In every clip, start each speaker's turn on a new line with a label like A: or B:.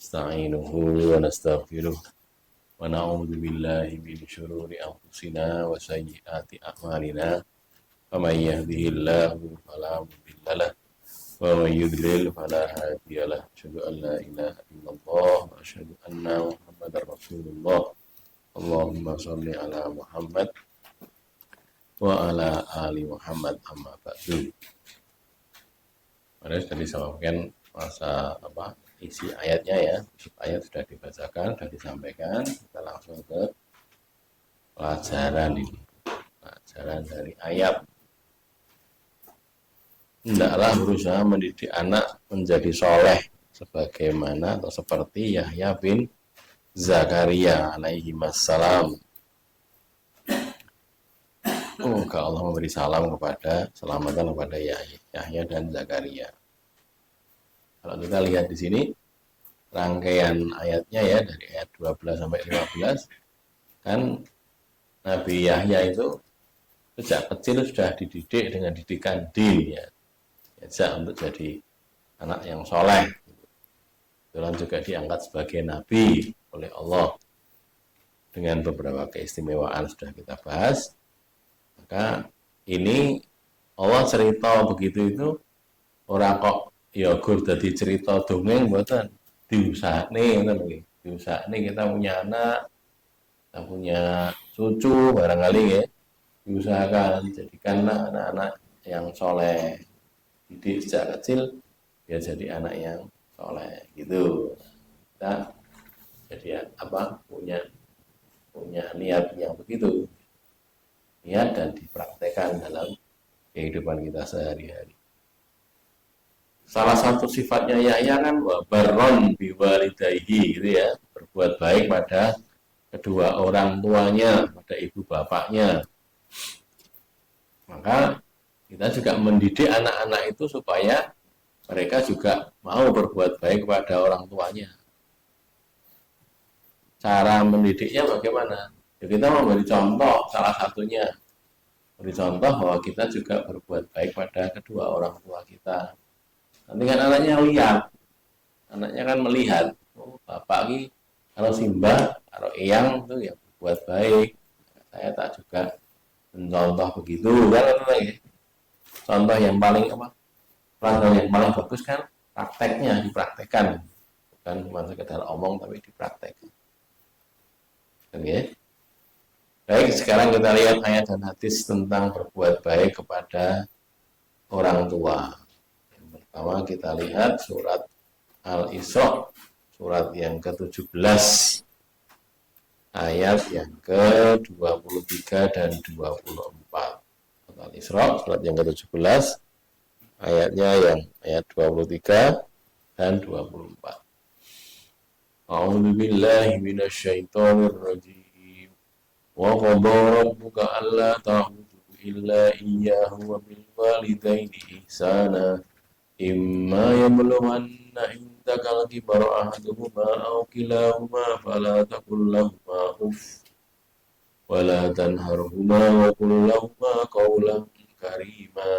A: نستعينه ونستغفره ونعوذ بالله من شرور أنفسنا وسيئات أعمالنا فمن يهده الله فلا مضل له ومن يضلل فلا هادي له أشهد أن لا إله إلا الله وأشهد أن محمدا رسول الله اللهم صل على محمد وعلى آل محمد أما بعد. Mari sudah disampaikan masa isi ayatnya ya. Ayat sudah dibacakan, sudah disampaikan. Kita langsung ke pelajaran ini. Pelajaran dari ayat. Hendaklah berusaha mendidik anak menjadi soleh sebagaimana atau seperti Yahya bin Zakaria alaihi wassalam. Semoga Allah memberi salam kepada selamatan kepada Yahya dan Zakaria. Kalau kita lihat di sini rangkaian ayatnya ya dari ayat 12 sampai 15 kan Nabi Yahya itu sejak kecil sudah dididik dengan didikan din ya. Diajak untuk jadi anak yang soleh. Kebetulan juga diangkat sebagai nabi oleh Allah dengan beberapa keistimewaan sudah kita bahas. Maka ini Allah cerita begitu itu ora kok ya gur dadi cerita dongeng mboten diusahane ngoten nggih. Diusahane kita punya anak, kita punya cucu barangkali ya. Diusahakan jadikan anak-anak yang soleh. Didik sejak kecil biar jadi anak yang soleh gitu. Kita jadi punya niat yang begitu. Niat dan dipraktekkan dalam kehidupan kita sehari-hari. Salah satu sifatnya Yahya kan barron biwalidayhi gitu ya, berbuat baik pada kedua orang tuanya, pada ibu bapaknya. Maka kita juga mendidik anak-anak itu supaya mereka juga mau berbuat baik kepada orang tuanya. Cara mendidiknya bagaimana? Ya kita memberi contoh salah satunya. Beri contoh bahwa kita juga berbuat baik pada kedua orang tua kita. Nanti kan anaknya lihat. Anaknya kan melihat. Oh, bapak ini kalau Simba, kalau Eyang itu ya berbuat baik. Saya tak juga mencontoh begitu. Kan, contoh yang paling pelajaran yang paling bagus kan prakteknya dipraktekkan. Bukan cuma sekedar omong tapi dipraktekkan. Oke. Baik, sekarang kita lihat ayat dan hadis tentang berbuat baik kepada orang tua. Yang pertama kita lihat surat Al-Isra, surat yang ke-17, ayat yang ke-23 dan 24. Al-Isra, surat yang ke-17, ayatnya yang ayat 23 dan 24. A'udzu billahi minasyaitonir rajim. وَقَضَى رَبُّكَ أَلَّا تَعْبُدُوا إِلَّا إِيَّاهُ وَبِالْوَالِدَيْنِ إِحْسَانًا إِمَّا يَبْلُغَنَّ عِندَكَ الْكِبَرَ أَحَدُهُمَا أَوْ كِلَاهُمَا فَلَا تَقُل لَّهُمَا أُفٍّ وَلَا تَنْهَرْهُمَا وَقُل لَّهُمَا قَوْلًا كَرِيمًا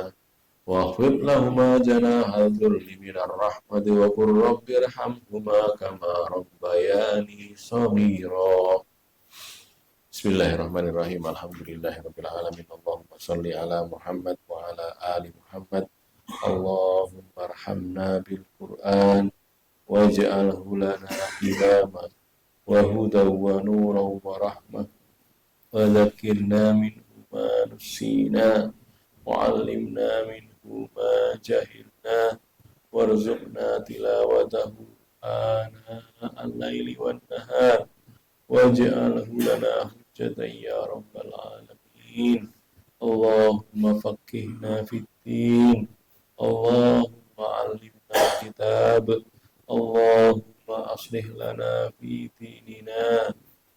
A: وَاخْفِضْ لَهُمَا جَنَاحَ الذُّلِّ مِنَ الرَّحْمَةِ وَقُل رَّبِّ ارْحَمْهُمَا كَمَا رَبَّيَانِي صَغِيرًا. Bismillahirrahmanirrahim. Alhamdulillahirabbil alamin. Allahumma shalli ala Muhammad wa ala ali Muhammad. Allahumma arhamna bil Qur'an waj'alhu lana imama wa hudan wa nuran wa rahmah wa dzakkirna minhu ma nusina wa 'allimna minhu ma jahilna warzuqna tilawatahu ana al-laili wan nahar waj'alhu lana hujjatan ya rabbal alamin. Allahumma faqihna fid din. Allahumma 'allimna kitab. Allahumma aslih lana fi dinina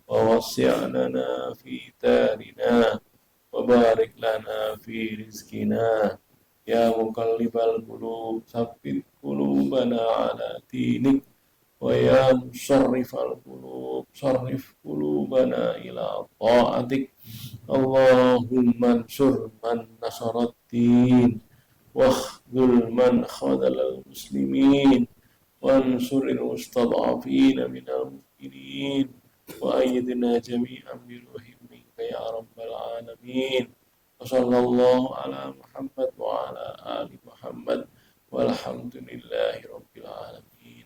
A: wa wassi' lana fi darina wa barik lana fi rizqina ya muqallibal qulub tsabbit qulubana ala dinik wa ya musarrifal qulub sarrif qulubana ila ta'atik. Allahumma ansur man nasaraddin wa khdhul man khadhalal muslimin وانصر المستضعفين من المؤمنين وأيدنا جميعا بروح منك يا رب العالمين وصلى الله على محمد وعلى آل محمد والحمد لله رب العالمين.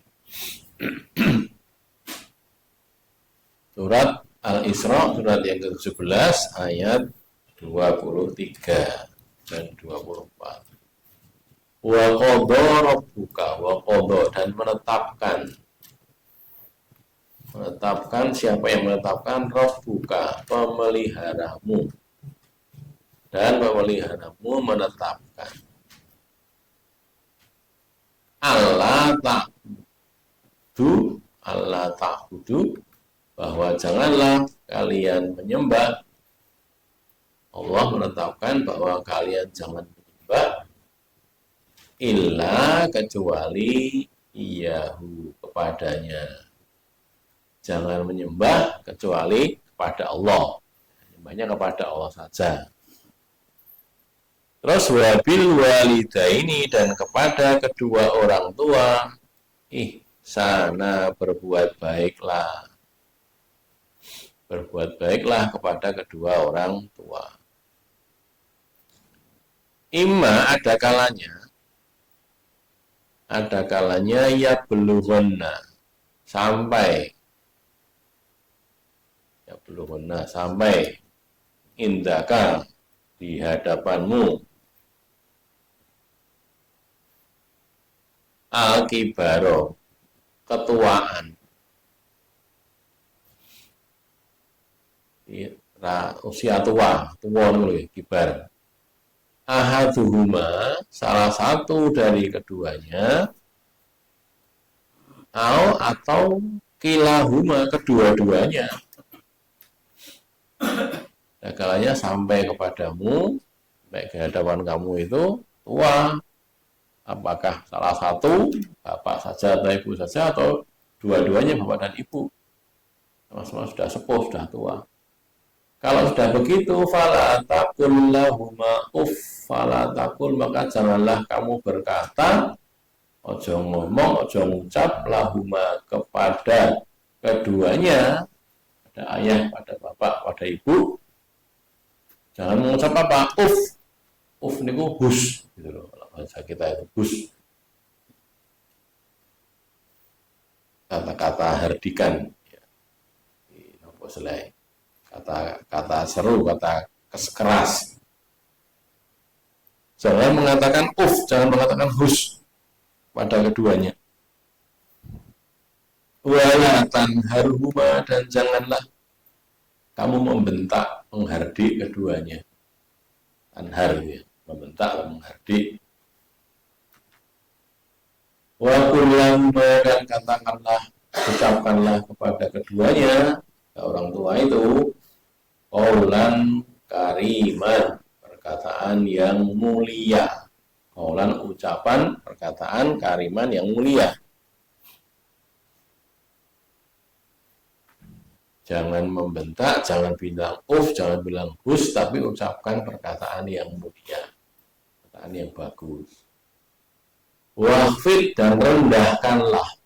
A: Surat Al-Isra, surat yang ke-17 ayat 23 dan 24. Wa qadha rabbuka, wa qadha, dan menetapkan siapa yang menetapkan? Rabbuka, pemeliharamu, dan pemeliharamu menetapkan Allah ta'budu, bahwa janganlah kalian menyembah. Allah menetapkan bahwa kalian jangan menyembah illa, kecuali iyahu, kepadanya. Jangan menyembah kecuali kepada Allah. Menyembahnya kepada Allah saja. Terus wabil walidaini, dan kepada kedua orang tua, ihsana, berbuat baiklah. Berbuat baiklah kepada kedua orang tua. Imma, ada kalanya ya belughanna, sampai indaka, di hadapanmu, al-kibaro, ketuaan, usia tua dulu ya, kibar. Ahaduhuma, salah satu dari keduanya, atau kilahuma, kedua-duanya. Kalanya sampai kepadamu, sampai ke hadapan kamu itu tua. Apakah salah satu, bapak saja atau ibu saja, atau dua-duanya bapak dan ibu, sama-sama sudah sepuh, sudah tua. Kalau sudah begitu, fala taqul lahuma uff, fala taqul, maka janganlah kamu berkata, ojo ngomong, ojo ngucap, lahuma, kepada keduanya, pada ayah, pada bapak, pada ibu. Jangan mengucap apa? Uff niku hus, gitu loh. Kalau bahasa kita itu hus. Kata-kata hardikan, ya. Apa selain kata seru, kata keras. Jangan mengatakan jangan mengatakan hus pada keduanya. Wala tanharhuma, dan janganlah kamu membentak, menghardik keduanya. Tanhar, ya, membentak atau menghardik. Wa qul lahuma, dan ucapkanlah kepada keduanya, orang tua itu, qaulan kariman, perkataan yang mulia. Qaulan, ucapan, perkataan kariman yang mulia. Jangan membentak, jangan bilang jangan bilang hus, tapi ucapkan perkataan yang mulia, perkataan yang bagus. Wahfid, dan rendahkanlah.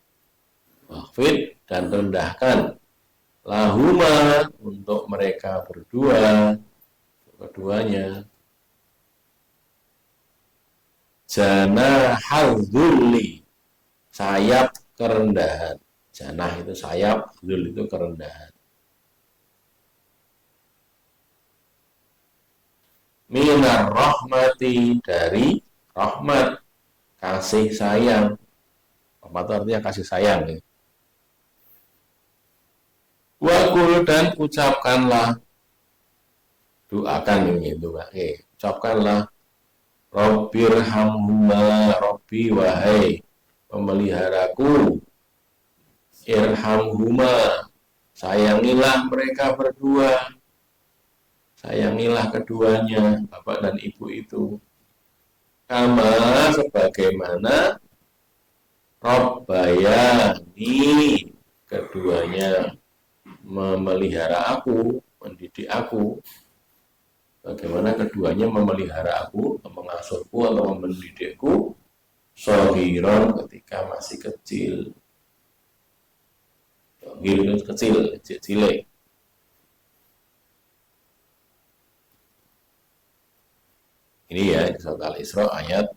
A: Wahfid, dan rendahkan. Lahuma, untuk mereka berdua, keduanya. Janahadzulli, sayap kerendahan. Janah itu sayap, dzul itu kerendahan. Minar rahmati, dari rahmat, kasih sayang. Rahmat itu artinya kasih sayang, ya. Wakul, dan ucapkanlah, doakan ini itu, Pak. Ucapkanlah, Rabbirhamhuma, Rabbi, wahai pemeliharaku, irhamhuma, sayangilah mereka berdua, sayangilah keduanya, bapak dan ibu itu, kama, sebagaimana, Rabbayani, keduanya memelihara aku, mendidik aku. Bagaimana keduanya memelihara aku, mengasuhku atau mendidikku, shahiran, ketika ketika masih kecil. Gitu, kecil, cilik. Ini ya, di surat Al-Isra ayat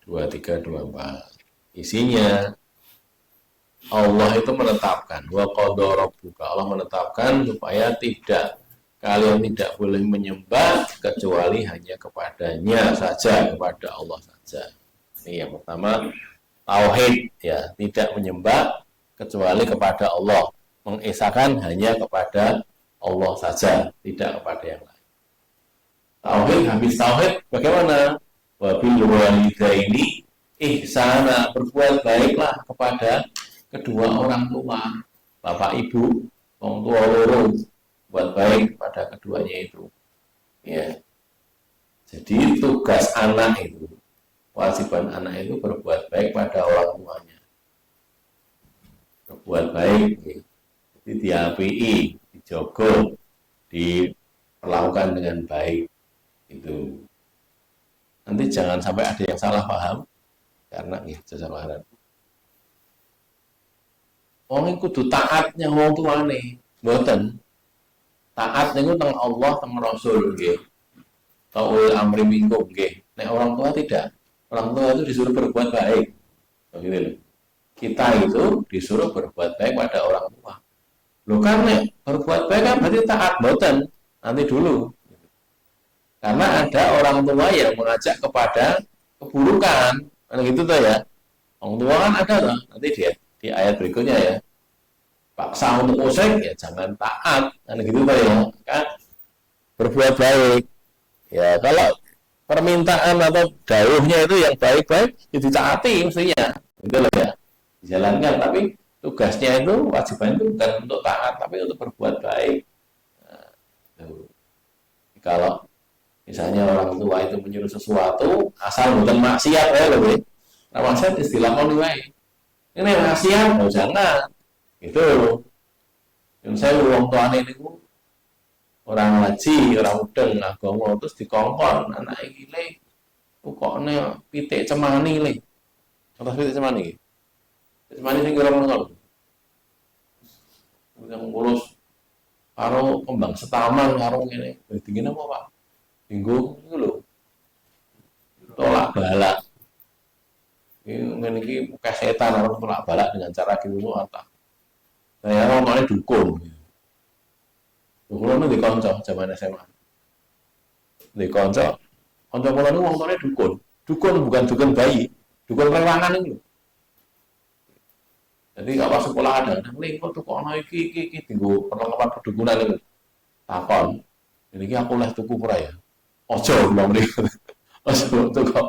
A: 23-24. Isinya, Allah itu menetapkan, wa qadha rabbuka, Allah menetapkan supaya kalian tidak boleh menyembah kecuali hanya kepadanya saja, kepada Allah saja. Ini yang pertama, tauhid, ya, tidak menyembah kecuali kepada Allah, mengesahkan hanya kepada Allah saja, tidak kepada yang lain. Tauhid, habis tauhid bagaimana? Wabil walidaini ihsana, berbuat baiklah kepada kedua orang tua, bapak ibu, orang tua loro, buat baik pada keduanya itu. Ya. Jadi tugas anak itu, kewajiban anak itu berbuat baik pada orang tuanya. Berbuat baik, jadi diapii, dijogo, diperlakukan dengan baik. Itu. Nanti jangan sampai ada yang salah paham, karena jasa paharan. Wong kudu taatnya wong tuane, mboten. Taat niku teng Allah, teng Rasul nggih. Taul amri minkum nggih. Nek orang tua tidak. Orang tua itu disuruh berbuat baik. Begitu loh. Kita itu disuruh berbuat baik pada orang tua. Loh kan nek berbuat baik kan berarti taat, mboten. Nanti dulu. Karena ada orang tua yang mengajak kepada keburukan. Kan gitu tuh ya. Orang tua kan ada tuh. Nanti dia di ayat berikutnya ya, paksa untuk musik ya jangan taat, kan gitu ya, kan berbuat baik ya. Kalau permintaan atau dawuhnya itu yang baik-baik ya ditaati mestinya, gitu loh ya, dijalankan. Tapi tugasnya itu, wajibannya itu bukan untuk taat tapi untuk berbuat baik. Nah, kalau misalnya orang tua itu menyuruh sesuatu asal bukan maksiat ya loh, maksiat istilah kondiwai. Ini maksiat, oh jangan. Itu. Yang saya uang tuane ini orang ngaji, orang mudeng agama terus dikongkon anak iki le. Pokoknya pitik cemani le. Atas pitik cemani. Pitik cemani sing kira-kira. Yang ngurus karo kembang setaman karo ngene. Dingin apa, Pak? Minggu itu lho. Tolak balak. Ini kesetan orang tolak balak dengan cara gitu apa? Saya ngomongnya dukun. Dukun itu dikonco zaman SMA. Dikonco. Konco pola itu ngomongnya dukun. Dukun bukan dukun bayi, dukun rewangan itu. Jadi kalau sekolah ada, nih kok tuh kok iki tinggu perlengkapan perdukunan itu. Takon. Ini aku leh tuku pura ya. Ojo bilang nih. Ojo tuh kok.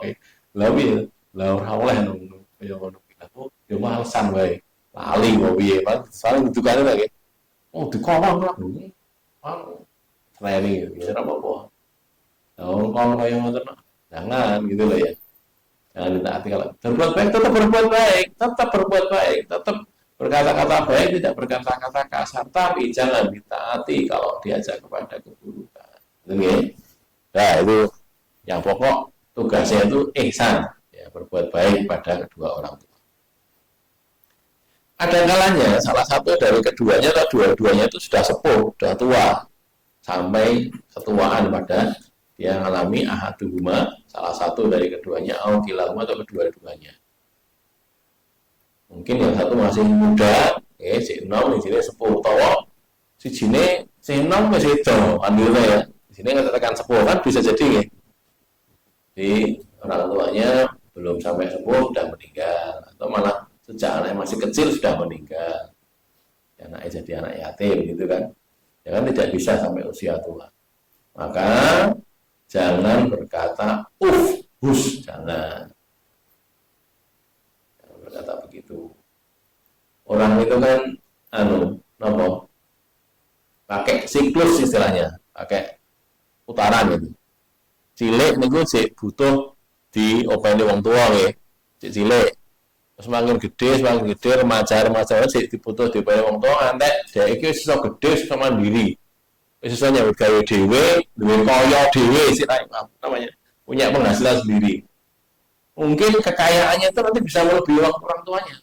A: Lebih lah ora oleh ngono kaya ngono aku yo malesan wae lali kok piye Pak soalnya dukane lagi oh dikawang kok training ya ora apa-apa kalau kaya ngoten jangan gitu loh ya, jangan ditaati. Kalau berbuat baik tetap berbuat baik, tetap berkata-kata baik, tidak berkata-kata kasar, tapi jangan ditaati kalau diajak kepada keburukan. Nah itu yang pokok, tugasnya itu ihsan, berbuat baik pada kedua orang tua. Ada kalanya salah satu dari keduanya atau dua-duanya itu sudah sepuh, sudah tua, sampai ketuaan pada dia mengalami ahaduhuma, salah satu dari keduanya, au kilahuma atau kedua-duanya. Mungkin yang satu masih muda, si enom di sini sepuh tua, si jine si enom masih itu, alhamdulillah ya. Di sini katakan sepuh kan bisa jadi ya. Di orang tuanya belum sampai sepuh sudah meninggal, atau malah sejak anak masih kecil sudah meninggal, anaknya jadi anak yatim gitu kan, ya kan tidak bisa sampai usia tua. Maka jangan berkata hus, jangan berkata begitu. Orang itu kan pakai siklus istilahnya, pakai putaran gitu. Cilik niku sik butuh diopeni wong tua nggih, cilik. Terus semakin gede, remaja sik dibutuh diopeni wong tua, antek dhek iki wis iso gede, wis iso mandiri. Wis iso nyambut gawe dhewe, duwe kaya dhewe sik namanya, punya penghasilan sendiri. Mungkin kekayaannya itu nanti bisa melebihi orang tuanya.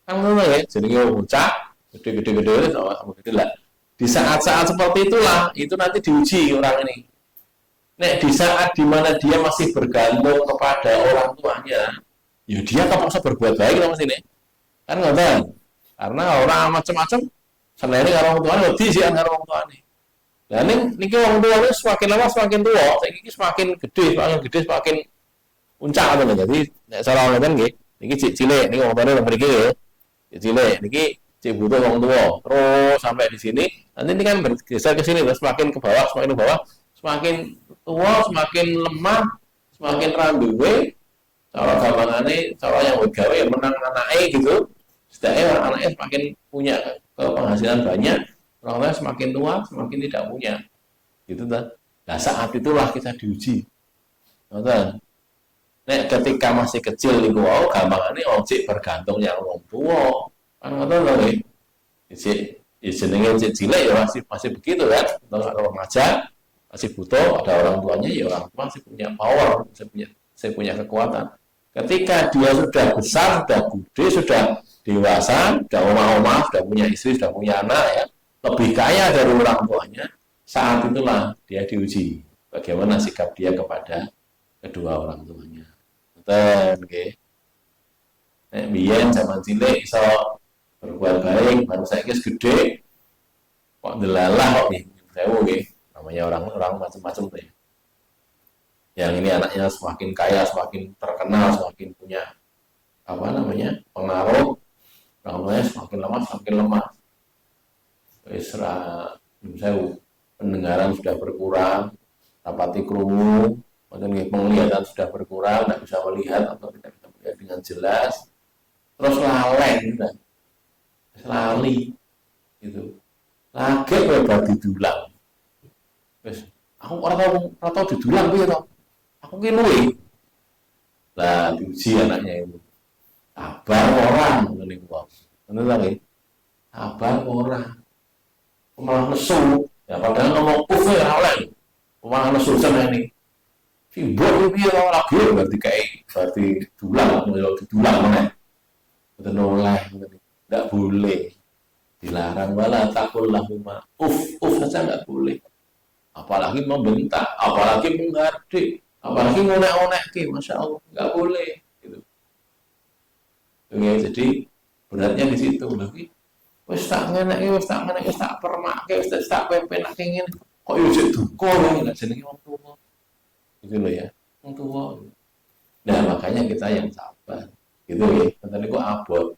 A: Kan ngono ya, jadi bocah gede-gede sama gede lah. Di saat-saat seperti itulah, itu nanti diuji orang ini. Nek di saat dimana dia masih bergantung kepada orang tuanya, ya dia kapoksa berbuat baik sama sini. Kan nggak tahu. Karena orang macam-macam, seneng karo orang tuanya, lebih sih karo orang tuanya. Nah ini orang tua itu semakin lama semakin tua, ini semakin gede, semakin puncak atau enggak. Jadi cara orang kan gitu, ini cilik, ini orang tua yang pergi ya, cilik, ini cik butuh orang tua, terus sampai di sini, nanti ini kan bergeser ke sini, terus semakin ke bawah, semakin tua, semakin lemah, semakin randuwe, cara gampangannya, cara yang gawe yang menang anaknya gitu, setidaknya anaknya semakin punya penghasilan banyak, orang tua semakin tua, semakin tidak punya, gitu kan. Nah saat itulah kita diuji, nonton. Nek ketika masih kecil nih wow, gampangannya ojek bergantungnya orang tua, kan nonton loh nih, jenenge cek cilik ya masih begitu kan, kalau remaja masih butuh ada orang tuanya ya orang tua masih punya power, saya punya kekuatan. Ketika dia sudah besar, sudah gede, sudah dewasa, sudah omah-omah, sudah punya istri, sudah punya anak ya, lebih kaya dari orang tuanya, saat itulah dia diuji bagaimana sikap dia kepada kedua orang tuanya. Betul, oke. Nek biyen zaman cilik iso berbuat baik, baru saya gede, kok delalah kok nih, sewu nggih. Namanya orang-orang macam-macam tuh ya. Yang ini anaknya semakin kaya, semakin terkenal, semakin punya apa namanya pengaruh, namanya semakin lama semakin lemah. Isra, sewu, pendengaran sudah berkurang, rapati krungu, penglihatan sudah berkurang, tidak bisa melihat atau tidak bisa melihat dengan jelas, terus lalai, lali, gitu. Lagi berarti didulang. Aku orang tahu didulang gitu. Aku ngeluih. Lah diuji anaknya itu. Sabar orang ngene wong. Ngono lagi. Sabar orang. Malah nesu. Ya padahal ngomong ya oleh. Malah nesu sama ini. Simbol iki lagi berarti kayak berarti dulang, didulang meneh. Betul oleh. Enggak boleh. Dilarang wala takul lahuma. Uf saja enggak boleh. Apalagi membentak, apalagi menghardik, apalagi ngonek-ngonek, masya Allah, nggak boleh. Gitu. Oke, jadi beratnya di situ lagi. Wes tak ngenek, wes tak permak, wes tak pepenak ingin. Kok yujud duko ya, nggak jenenge wong tua. Gitu loh ya, wong tua. Nah makanya kita yang sabar, gitu ya. Tadi kok abot,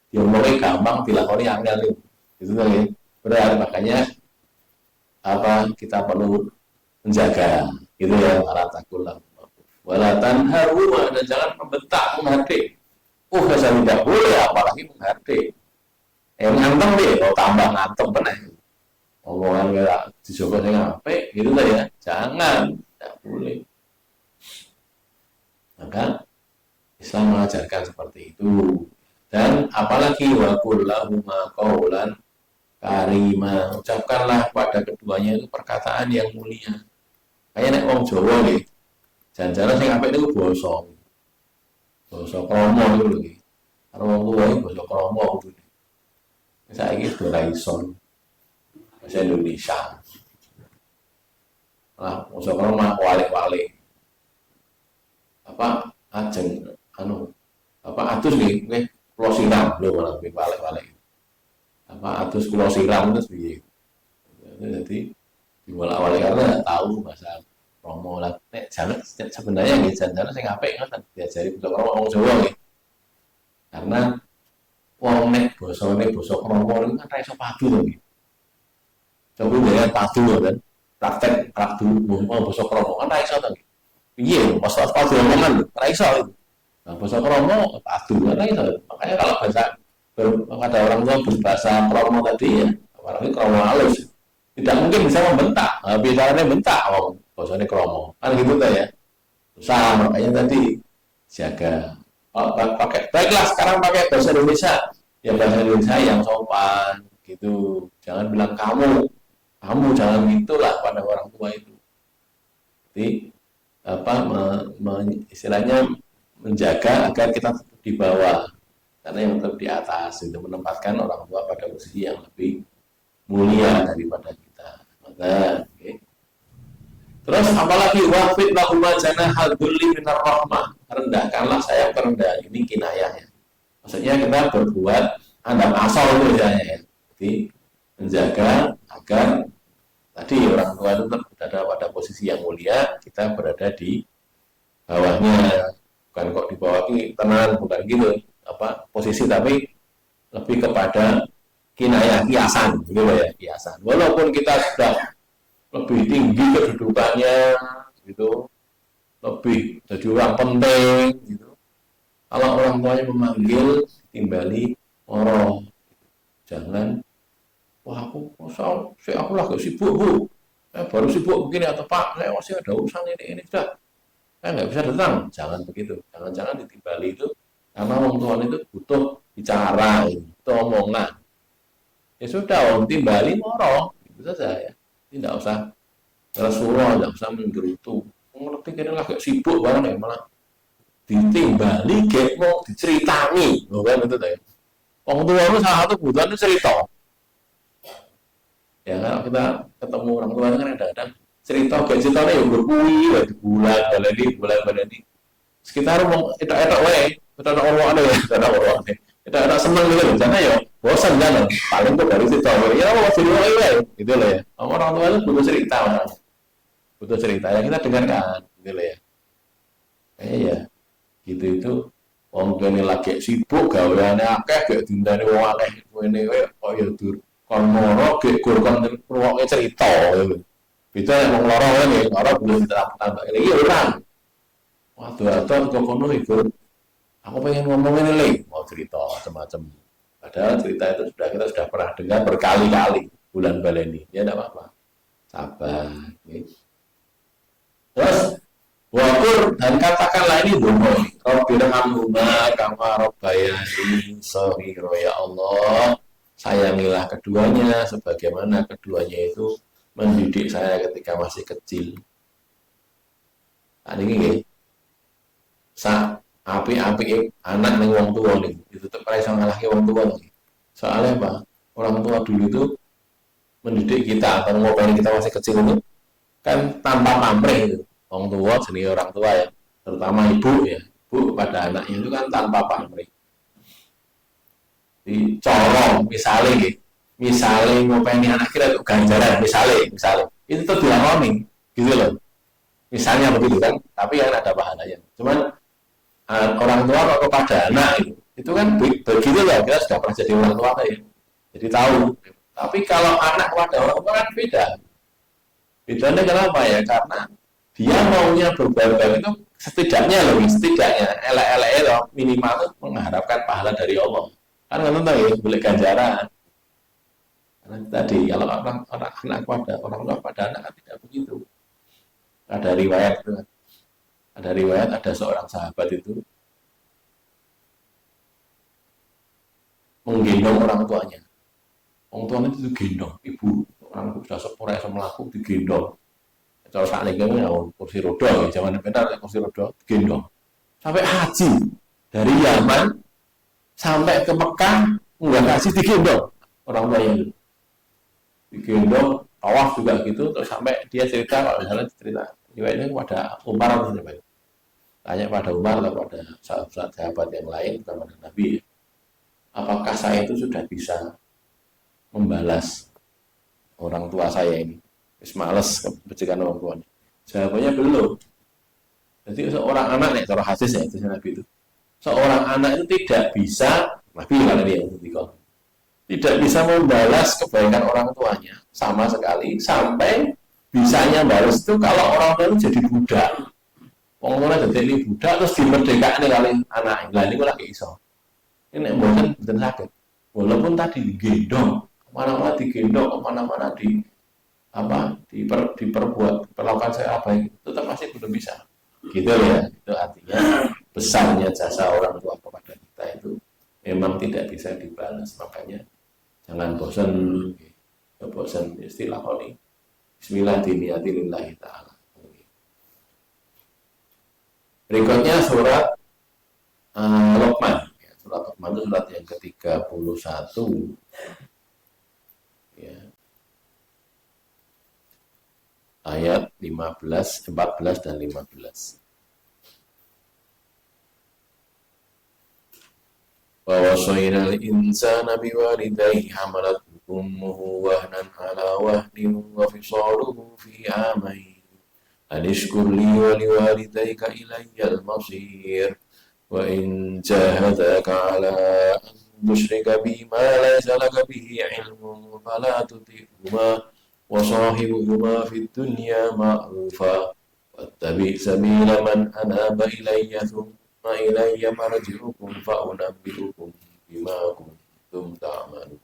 A: dia mulai gampang dilakoni angel gitu loh ya. Benar, makanya apa kita perlu menjaga gitu ya para takulah walatan haruma dan jangan membentak menghardik saya tidak boleh apalagi menghardik ngantem deh kalau tambah ngantem benar omongan kayak dijogo saya ngapain gitu lah ya jangan tidak boleh maka Islam mengajarkan seperti itu dan apalagi wa kullahuma qaulan karima, ucapkanlah pada keduanya itu perkataan yang mulia. Kayak nek wong Jawa nggih. Jan-jaran sing apik niku basa. Basa krama niku lho nggih. Karo wong tuwa iki basa krama kudune. Saiki sudah ra iso. Bahasa Indonesia. Lah, basa krama walik-walik. Apa ajeng atus nggih, kula siram lho malah walik-walik. Apa atus kulo siram terus piye. Jadi diwolak-walik karena tahu bahasa Romo lah. Nek jalan sebenarnya nggih jalan sing apik ngoten diajari basa Romo wong Jawa nggih. Karena wong nek basane basa Romo niku kan ra iso padu to nggih. Coba dhewe padu kan. Praktek padu basa Romo kan ra iso to nggih. Piye pas padu omongan ra iso. Nah basa Romo padu kan ra iso. Makanya kalau bahasa ada orang tua berbahasa kromo tadi ya, apalagi kromo halus, tidak mungkin bisa membentak. Biasanya bentak, bahasanya kromo, kan gitu tuh ya. Susah, makanya tadi jaga. Pakai, baiklah sekarang pakai bahasa Indonesia, ya bahasa Indonesia yang sopan, gitu. Jangan bilang kamu jangan gitulah pada orang tua itu. Jadi apa istilahnya menjaga agar kita tetap di bawah, karena yang tetap di atas itu menempatkan orang tua pada posisi yang lebih mulia daripada kita. Maka, okay. Terus apalagi wafid lahuma janahal dzulli minar rahmah, rendahkanlah saya perendahan, ini kinayahnya. Maksudnya kita berbuat adab asal itu misalnya ya. Jadi menjaga agar tadi orang tua itu tetap berada pada posisi yang mulia, kita berada di bawahnya. Bukan kok di bawah ini tenang, bukan gitu apa posisi, tapi lebih kepada kinayah, kiasan gitu ya, kiasan. Walaupun kita sudah lebih tinggi kedudukannya gitu, lebih jadi orang penting gitu, kalau orang tuanya memanggil timbali orang, jangan wah aku lagi sibuk bu, baru sibuk begini, atau pak saya masih ada urusan ini sudah saya nggak bisa datang, jangan begitu, jangan ditimbali itu, karena orang tua itu butuh bicara, itu omongan, ya sudah orang timbali orang itu saja ya, tidak usah Rasulullah, tidak usah menggerutu. Ngerti kira agak sibuk banget ya, malah ditimbali, kayak mau diceritani, bukan itu tadi. Orang tua itu salah satu kebutuhan itu cerita. Ya kalau kita ketemu orang tua kan kadang-kadang cerita, kayak ceritanya yang berkuih, bulan baleni. Sekitar mau etak-etak wae, kita ada orang ada ya, kita seneng gitu, karena ya bosan kan, paling tuh dari cerita, ya mau cerita wae, gitu loh ya. Orang tua itu butuh cerita ya, kita dengarkan gitu loh ya. Ya gitu itu wong tuane lagi sibuk gaweane akeh gek dindane wong akeh ngene wae kok ya dur kon moro gek gur kon ngrungokke cerita gitu. Beda yang wong loro kan ya ora belum ditambah iki orang. Waduh atur kok kono iku. Aku pengen ngomong ini lagi, mau cerita macam-macam. Padahal cerita itu kita sudah pernah dengar berkali-kali bulan baleni. Ya enggak apa-apa. Sabar, gitu. Terus wakur dan katakanlah ini dongo. Rabbirhamhuma kama rabbayani shaghira, ya Allah, sayangilah keduanya sebagaimana keduanya itu mendidik saya ketika masih kecil. Nah, ini api-api anak ning wong tua nih, itu tetap iso ngalahke wong tua nih. Soalnya apa? Orang tua dulu itu mendidik kita atau ngopeni kita masih kecil itu kan tanpa pamrih itu. Orang tua, jenis orang tua ya, terutama ibu ya, ibu pada anaknya itu kan tanpa pamrih. Dicorong, misalnya ngopeni anak kita itu ganjaran, misalnya, itu tuh dilakoni, gitu loh. Misalnya begitu kan, tapi kan ada bahannya. Cuman orang tua atau kepada anak itu kan begitu loh, kita sudah pernah jadi orang tua ya, jadi tahu. Tapi kalau anak kepada orang tua kan beda. Bedanya kenapa ya? Karena dia maunya berbuat itu setidaknya elek-elek minimal itu mengharapkan pahala dari Allah. Kan nggak tahu ya, boleh ganjaran. Karena tadi kalau anak pada orang tua pada anak kan tidak begitu. Ada riwayat ada seorang sahabat itu menggendong orang tuanya. Orang tuanya itu gendong ibu, orang sudah sepura yang melaku digendong. Kalau saat ini kan kursi roda, zaman benar kursi roda gendong. Sampai haji dari Yaman sampai ke Mekah nggak kasih digendong orang tuanya itu. Digendong, tawaf juga gitu, terus sampai dia cerita, kalau misalnya cerita riwayatnya kepada Umar atau siapa? Tanya pada Umar atau pada sahabat yang lain, bukan pada Nabi. Apakah saya itu sudah bisa membalas orang tua saya ini? Males kebajikan orang tuanya. Jawabannya belum. Jadi seorang anak nih, cara hadis ya itu Nabi itu. Seorang anak itu tidak bisa, Nabi kalau dia tidak bisa membalas kebaikan orang tuanya sama sekali, sampai bisanya balas itu kalau orang tua itu jadi budak. Orang tua jadi budak terus dimerdekakan nih kali anak. Lah ini lagi iso. Ini bukan sakit. Walaupun tadi digendong, kemana-mana digendong, kemana-mana diperlakukan saya apa itu tetap masih belum bisa. Gitu ya. Itu artinya besarnya jasa orang tua kepada kita itu memang tidak bisa dibalas. Makanya jangan bosan istilah ini. Bismillah diniyati lillahi ta'ala. Berikutnya surat Luqman. Ya, surat Luqman itu surat yang ke-31 ya, ayat 15, 14 dan 15. Wa wasainal insana biwalidayhi hamalathu ummuhu wahnan ala wahnin wa fisaluhu fi amain anishkur li wa liwalidayka ilayyal masir wa in jahadaka ala an tushrika bi ma laysa laka bihi ilmun fala tuti'huma wa sahibuhuma fid dunya ma'rufa wattabi' sabila man anaba ilayya thumma ilayya marji'ukum fa unabbi'ukum bima kuntum ta'malun.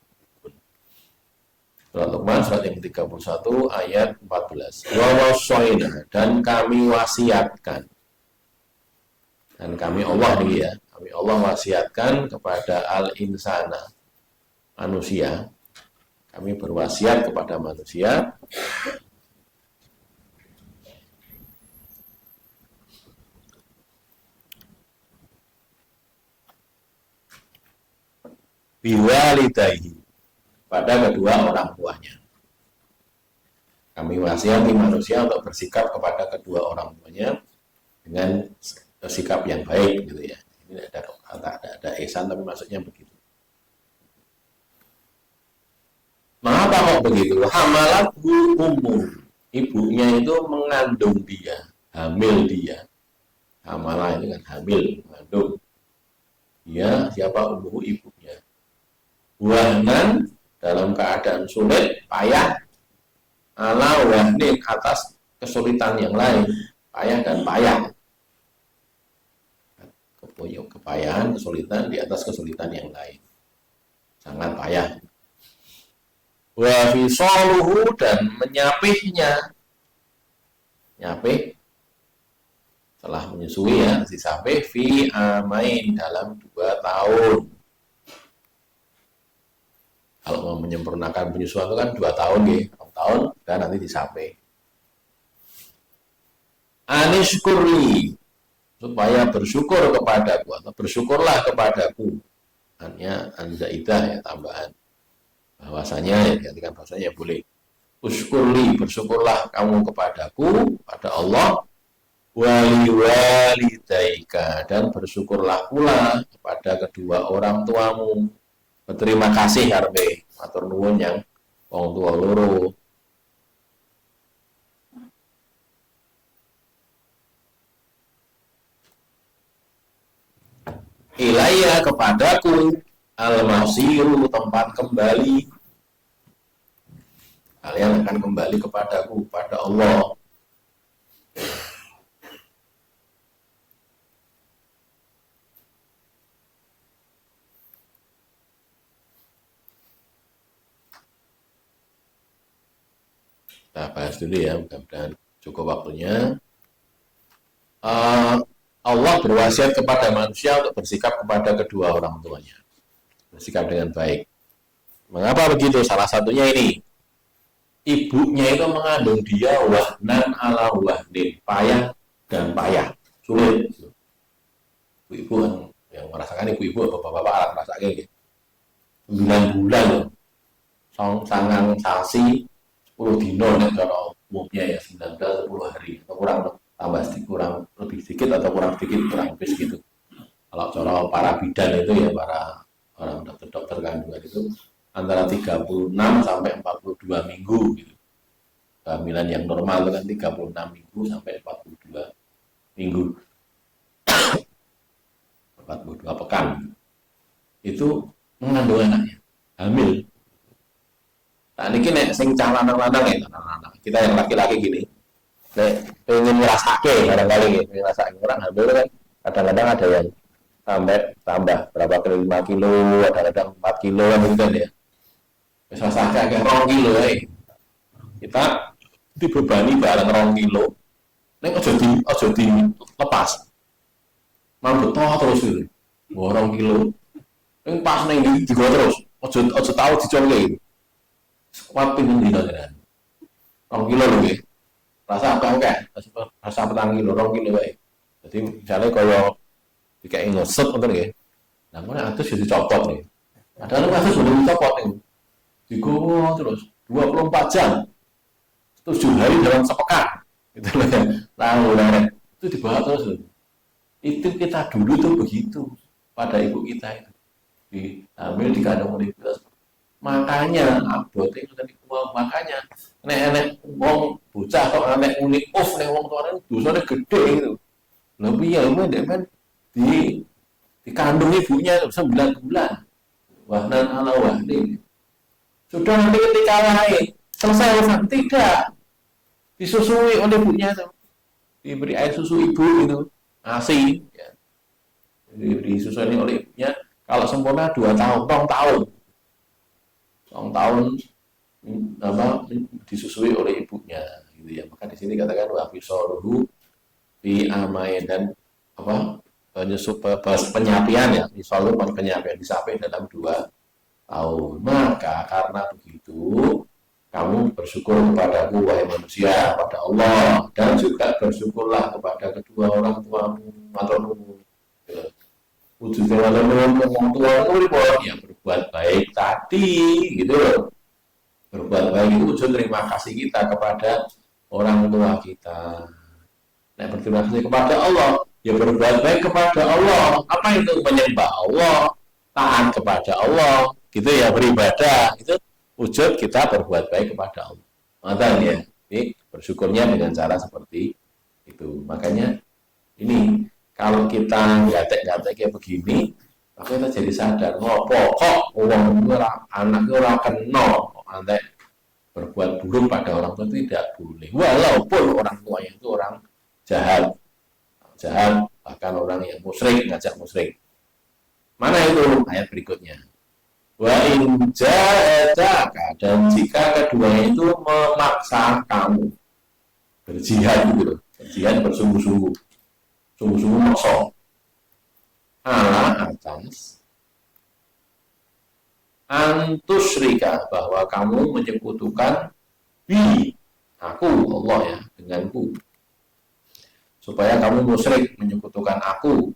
A: Surat Luqman surat yang ke-31 ayat 14. Wa wasaina, dan kami wasiatkan. Dan kami Allah nih ya, kami Allah wasiatkan kepada al-insana, manusia. Kami berwasiat kepada manusia biwalidayhi, pada kedua orang tuanya. Kami wasiati manusia untuk bersikap kepada kedua orang tuanya dengan sikap yang baik gitu ya. Ini ada ihsan tapi maksudnya begitu. Mengapa kok begitu? Hamalathu ummu, ibunya itu mengandung dia, hamil dia. Hamalah itu kan hamil, mengandung. Dia siapa? Ummu, ibunya. Wahnan, dalam keadaan sulit, payah, ala wahnin, atas kesulitan yang lain, payah dan payah. Kepayahan, kesulitan di atas kesulitan yang lain, sangat payah. Wa fisaluhu, dan menyapihnya, nyapih setelah menyusui ya, disapih fi amain, dalam 2 tahun. Kalau mau menyempurnakan penyusuan itu kan 2 tahun ya, 6 tahun dan nanti disapih. Anishkurli, supaya bersyukur kepadaku, atau bersyukurlah kepadaku. Hanya anzaidah ya, tambahan. Bahwasanya ya, diartikan bahwasanya boleh. Uskurli, bersyukurlah kamu kepadaku, pada Allah. Wali walidaika, dan bersyukurlah pula kepada kedua orang tuamu. Berterima kasih harbe, matur nuwun yang wong tua loro. Ilayya, kepadaku, al-masiru, tempat kembali. Kalian akan kembali kepadaku, pada Allah. Kita bahas dulu ya, mudah-mudahan cukup waktunya. Allah berwasiat kepada manusia untuk bersikap kepada kedua orang tuanya, bersikap dengan baik. Mengapa begitu? Salah satunya ini, ibunya itu mengandung dia wahnan ala wahnin, payah dan payah, sulit. Ibu-ibu yang merasakan, ibu-ibu bapak-bapak alat merasakan gitu. 9 bulan loh, sangang sasi 10 dino nih kalau umumnya ya, 19 10 hari atau kurang, tambah sedikit, kurang lebih sedikit atau kurang sedikit, kurang lebih segitu. Kalau cara para bidan itu ya, para orang dokter-dokter kandungan itu antara 36 sampai 42 minggu gitu. Kehamilan yang normal itu kan 36 minggu sampai 42 minggu. 42 pekan. Itu mengandung anaknya, hamil. Nah ini nek sing cah lanang-lanang ya, kita yang laki-laki gini, pengen ngerasake barangkali gitu, ngerasake orang hamil kan kadang-kadang ada yang sampai tambah berapa kilo, 5 kilo, kadang-kadang 4 kilo kan gitu kan ya. Misalnya kayak 2 kilo kita dibebani barang 2 kilo, ini ojo di lepas, mau betul terus gitu, 2 kilo, ini pas nih juga terus, ojo tahu dicolek gitu. Kuat pingin dino kan. 2 kilo lho nggih. Rasa apa enggak? Rasa 4 kilo, 2 kilo wae. Jadi misalnya kalau dikai ngosot ngoten nggih. Lah ngono atus ya dicopot nih. Padahal atus belum dicopot nih. Digowo terus 24 jam. 7 hari dalam sepekan. Itu loh ya. Nah, itu dibawa terus. Itu kita dulu tuh begitu pada ibu kita itu. Diambil di kandung universitas. Makanya abote ngoten iku makanya nek wong bocah kok nek muni nek wong tuane dosane gede gitu. Lha piye men dikandung ibunya 9 bulan. Wahnan ala wahnin. Sudah nanti ketika lahir selesai urusan tidak disusui oleh ibunya itu. Diberi air susu ibu itu ASI ya. Diberi susu ini oleh ibunya kalau sempurna 2 tahun, 2 tahun. 2 tahun disusui oleh ibunya gitu ya. Maka di sini katakan wa fisaluhu fi amain dan penyapian ya, misalnya penyapian disapai dalam 2 tahun. Maka karena begitu kamu bersyukur kepadaku wahai manusia, pada Allah, dan juga bersyukurlah kepada kedua orang tuamu maturnuwun. Wujudnya maturnuwun orang tua itu ya berbuat baik tadi gitu loh. Berbuat baik itu wujud terima kasih kita kepada orang tua kita. Nah, berterima kasih kepada Allah, ya berbuat baik kepada Allah. Apa itu? Menyembah Allah, taat kepada Allah, gitu ya, beribadah. Itu wujud kita berbuat baik kepada Allah. Makanya ya, ini bersyukurnya dengan cara seperti itu. Makanya ini kalau kita gatek-gatek kayak begini, maka kita jadi sadar, kok uang anak orang kenal, nanti berbuat buruk pada orang tua tidak boleh. Walaupun orang tuanya itu orang jahat, bahkan orang yang musyrik, ngajak musyrik. Mana itu ayat berikutnya? Wa in jahadaka, dan jika keduanya itu memaksa kamu berjihad gitu, berjihad bersungguh-sungguh, sungguh-sungguh maksa ala atas antusrika, bahwa kamu menyekutukan bi aku Allah ya denganku, supaya kamu musyrik menyekutukan aku.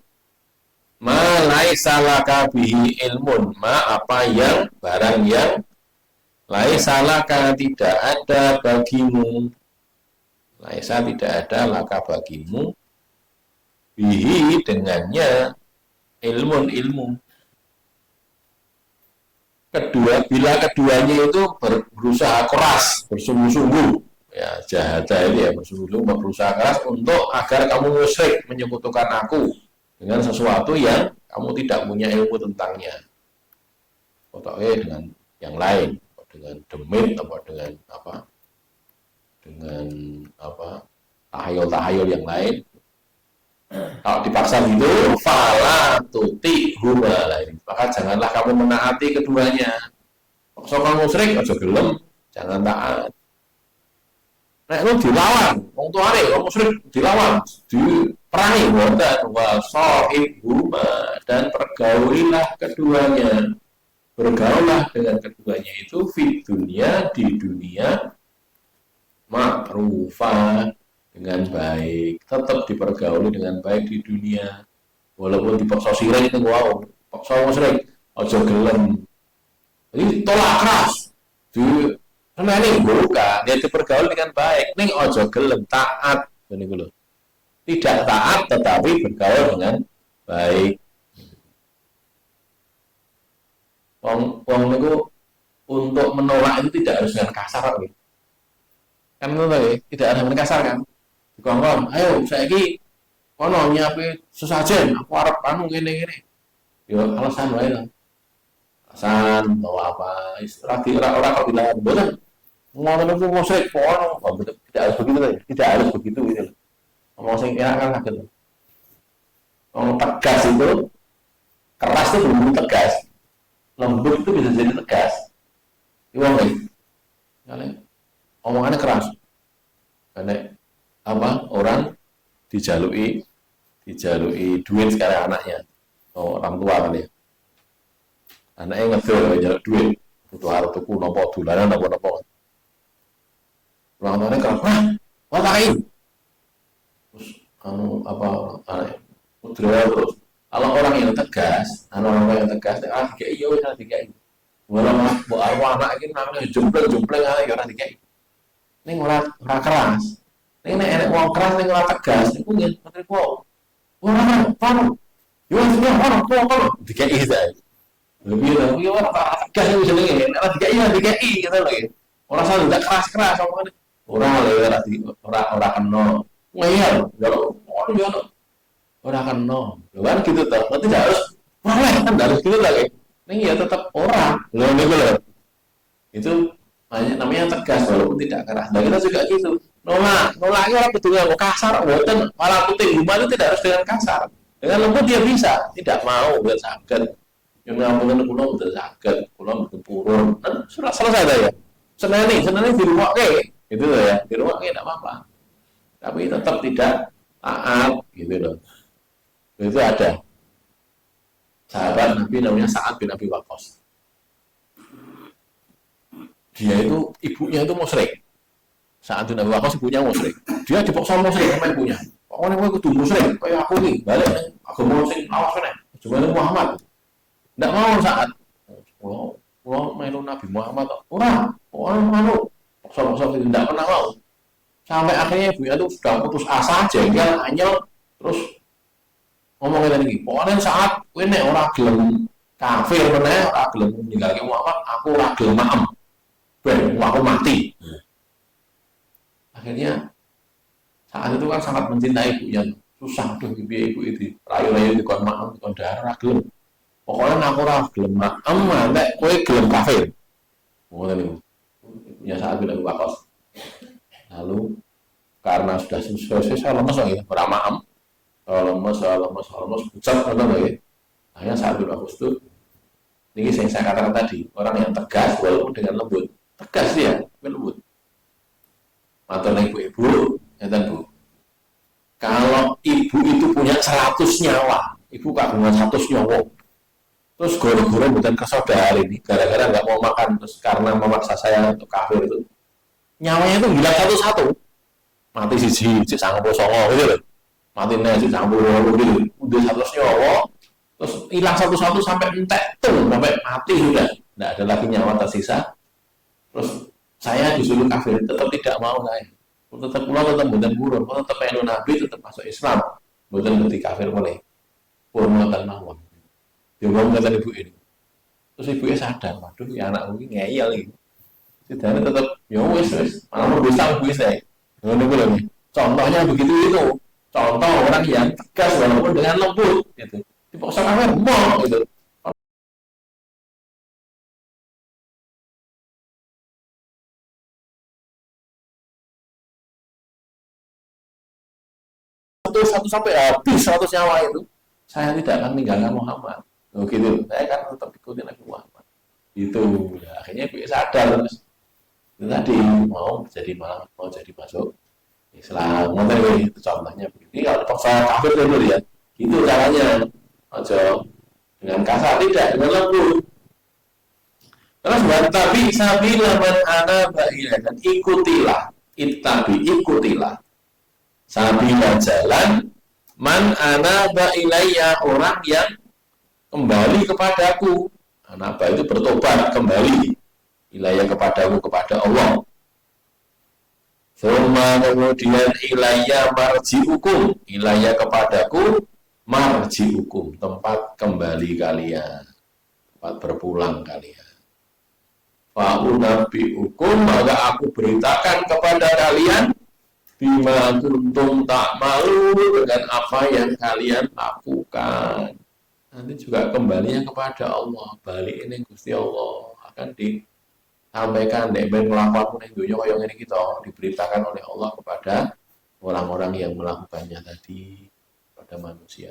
A: Ma laisa laka bihi ilmun, apa yang barang yang laisa laka tidak ada bagimu, laisa tidak ada laka bagimu bihi dengannya ilmu. Bila keduanya itu berusaha keras, bersungguh-sungguh, ya jahada ini ya bersungguh-sungguh berusaha keras untuk agar kamu musyrik menyekutukan aku dengan sesuatu yang kamu tidak punya ilmu tentangnya, atau dengan yang lain, dengan demit atau dengan tahayul yang lain. Kalau dipaksa gitu, fala tuti huma, maka janganlah kamu menaati keduanya. Paksa kamu musyrik aja gelem, jangan taat. Nek lu dilawan, wong tuane wong musyrik dilawan, diperangi wonten wa sahib huma, dan pergaulilah keduanya. Bergaulah dengan keduanya itu di dunia ma'rufah, dengan baik, tetap dipergauli dengan baik di dunia, walaupun dipaksa sirik itu wow, paksa musyrik aja gelem, jadi tolak keras karena ini bukan, dia dipergauli dengan baik, ini aja gelem, taat, tidak taat tetapi bergaul dengan baik. Wong itu untuk menolak itu tidak harus dengan kasar kan tidak harus dengan kasar kan. Dikongkon, ayo saiki kono nyiapin sesajen, aku arep ngene. Yo alasan wae lah. Alasan bawa apa? Ora kok bilang bosan. Ngono itu musyrik kono, tidak harus begitu ya. Tidak harus begitu gitu loh. Ngomong sing enak kan saged. Ngomong tegas itu keras itu belum tegas. Lembut itu bisa jadi tegas. Iwang nih. Omongannya keras. Karena orang dijalui duit sekarang anaknya, orang tua kan ya, anaknya ngedol jaluk duit, butuh harus tuku nopo dolanan nopo orang tuanya keras, watain terus udra terus Kalau orang yang tegas, kayak iya wis tiga itu. Walau mbok arwah anak iki namanya jumpleng-jumpleng ae ya ora dikai. Ning ora keras. Ning nek enek wong keras ning ora tegas, iku ngen ngerti kok. Ora paham. Yo sudah ono dikai sae. Lebih lah, yo ora tegas iku jenenge. Nek ora dikai gitu lho. Ora usah ndak keras-keras omongane. Ora lho ora kena. Ngeyel, yo ora kena. Lho kan gitu toh. Nanti harus kan harus gitu lah kayak. Ini ya tetap orang, loh ini loh. Itu namanya tegas walaupun tidak keras. Nah kita juga gitu. Nolaknya orang betul nggak kasar, buatan malah puting rumah itu tidak harus dengan kasar. Dengan lembut dia bisa, tidak mau buat sakit. Yang ngomongin pulau betul sakit, pulau betul purun. Nah, sudah selesai dah ya. Senani di rumah itu loh ya, di rumah tidak apa-apa. Tapi tetap tidak taat, gitu loh. Itu ada. Sahabat Nabi namanya Sa'ad bin Abi Waqqas. Dia itu ibunya itu musyrik. Sa'ad bin Abi Waqqas ibunya musyrik. Dia dipaksa musyrik sama ibunya. Pokoknya gue kudu musyrik, kayak aku nih, balik nih, aku musyrik, awas nih. Cuma itu Muhammad. Tidak mau Sa'ad. Kalau melu Nabi Muhammad, orang mau, paksa-paksa tidak pernah mau. Sampai akhirnya ibunya itu sudah putus asa, jengkel, anyel, terus ngomongin lagi, pokoknya saat ini orang gelem kafir bener, orang gelem meninggalkan Muhammad, aku orang gelem maem, aku mati. Akhirnya saat itu kan sangat mencintai ibunya, susah tuh ibu itu, rayu-rayu di kon maem, di kon darah gelem. Pokoknya aku orang gelem maem, nanti kowe gelem kafir. Ngomongin itu, ibunya saat bilang Waqqas. Lalu karena sudah selesai lemes lagi, orang maem. Lemes, pucat, lagi. Akhirnya saat bin Waqqas itu, ini saya katakan tadi, orang yang tegas walaupun dengan lembut. Tegas dia, lembut. Atau ibu-ibu, ya Bu. Kalau ibu itu punya 100 nyawa, ibu kagungan 100 nyawa. Terus goro-goro bukan kesaudara ini, gara-gara nggak mau makan, terus karena memaksa saya untuk kafir itu, nyawanya itu hilang satu-satu. Mati siji, sanggup songo gitu loh. Mati nasi campur gitu, udah 100 nyawa, terus hilang satu-satu sampai entek tuh, sampai mati sudah, tidak ada lagi nyawa tersisa. Terus saya disuruh kafir, tetap tidak mau saya, tetap pulang, tetap bukan burung, tetap pengen Nabi, tetap masuk Islam, bukan berarti kafir boleh, purmatan mawon. Diomong kata ibu ini, terus ibunya sadar, waduh ya anak mungkin ngeyel gitu, sidahnya tetap, ya wis, malah mau bisa ibu saya, nggak contohnya begitu itu. Contoh orang yang tegas walaupun dengan lembut gitu. Dipaksa kafir, mau gitu. Satu sampai habis 100 nyawa itu, saya tidak akan meninggalkan Muhammad. Oh, gitu. Saya akan tetap ikutin Nabi Muhammad. Itu. Ya, akhirnya gue sadar terus. Itu tadi mau jadi masuk Islam. Nanti itu contohnya begini. Kalau paksa kafir dulu ya, itu caranya. Aja dengan kasar, tidak dengan lembut. Terus tapi sabila man anaba ilaihi, dan ikutilah sabila jalan man anaba ilayya, orang yang kembali kepadaku. Anaba itu bertobat, kembali ilayya kepadaku, kepada Allah. Suma kemudian ilayya marji'ukum, ilayya kepadaku marji'ukum, tempat kembali kalian, tempat berpulang kalian. Fa'unabi'ukum, maka aku beritakan kepada kalian bima kuntum ta'malu, dengan apa yang kalian lakukan. Nanti juga kembalinya kepada Allah, balik ini Gusti Allah akan disampaikan dek ben melakukan ning donya kaya ngene kita, diberitakan oleh Allah kepada orang-orang yang melakukannya tadi, pada manusia.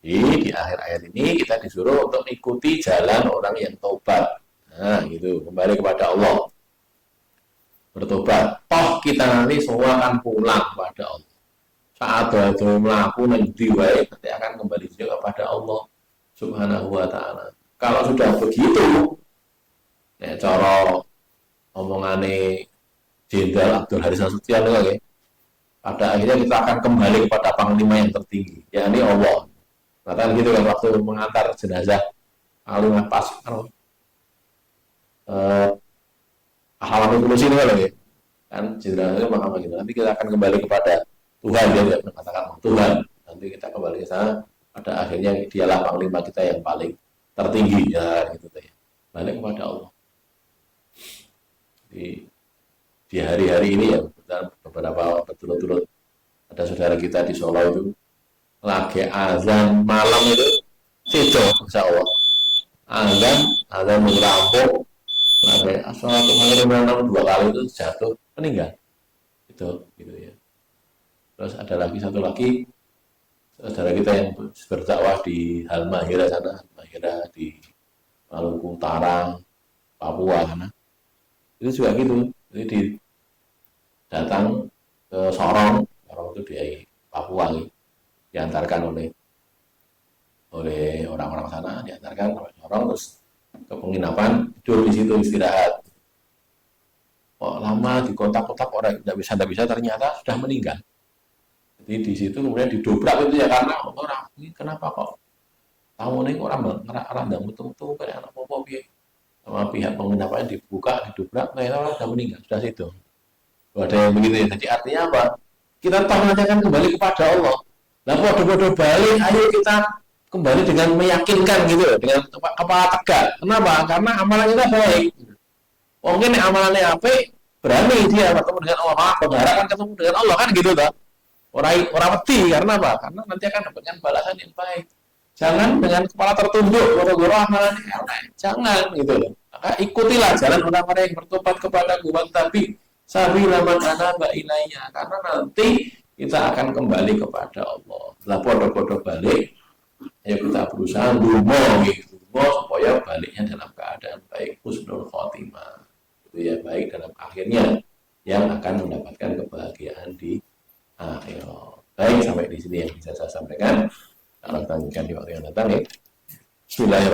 A: Jadi di akhir ayat ini kita disuruh untuk ikuti jalan orang yang taubat. Nah, gitu, kembali kepada Allah. Bertobat. Toh kita nanti semua akan pulang kepada Allah. Saat ada melaku nanti wae nanti akan kembali juga kepada Allah Subhanahu wa taala. Kalau sudah begitu, ya cara omongane Jenderal Abdul Haris Nasution lagi, pada akhirnya kita akan kembali kepada panglima yang tertinggi, yakni Allah. Bahkan gitu kan waktu mengantar jenazah Alimah pas eh, pahlawan revolusi ini loh ya. Kan jenazahnya Muhammad gitu. Nanti kita akan kembali kepada Tuhan, dia tidak mengatakan Tuhan. Nanti kita kembali ke sana. Pada akhirnya dialah panglima kita yang paling tertinggi ya gitu ya. Balik kepada Allah. Di hari-hari ini ya beberapa berturut-turut ada saudara kita di Solo itu lagi azan malam itu situ insya Allah azan merampok lagi asal malam 2 kali itu jatuh meninggal itu gitu ya. Terus ada lagi satu lagi saudara kita yang berdakwah di Halmahera sana, Halmahera di Maluku Utara, Papua sana. Itu juga gitu. Jadi datang ke Sorong itu di Papua gitu. Diantarkan oleh orang-orang sana, diantarkan ke Sorong terus ke penginapan, tidur di situ istirahat. Kok lama di kotak-kotak orang tidak bisa ternyata sudah meninggal. Jadi di situ kemudian didobrak itu ya karena orang ini kenapa kok tamu ini orang ngerandang betul-betul kayak anak popo sama pihak penginapannya dibuka didobrak ternyata orang sudah meninggal sudah situ. Ada yang begitu ya. Jadi artinya apa? Kita toh nanti akan kembali kepada Allah. Nah podo-podo balik, ayo kita kembali dengan meyakinkan gitu, dengan kepala tegak. Kenapa? Karena amalan kita baik. Mungkin amalannya apa? Berani dia bertemu dengan Allah, berharap kan ketemu dengan Allah kan gitu tak? Orang wedi karena apa? Karena nanti akan dapatkan balasan yang baik. Jangan dengan kepala tertunduk, goro-goro amalannya elek. Jangan gitu loh. Maka ikutilah jalan orang-orang yang bertobat kepada Tuhan tapi sabila man anaba ilaiya karena nanti kita akan kembali kepada Allah. Setelah podo-podo balik, ayo kita berusaha ndonga supaya baliknya dalam keadaan baik husnul khotimah. Itu ya baik dalam akhirnya yang akan mendapatkan kebahagiaan di akhirat. Baik, sampai di sini yang bisa saya sampaikan. Kita lanjutkan di waktu yang datang ya. Bismillahirrahmanirrahim.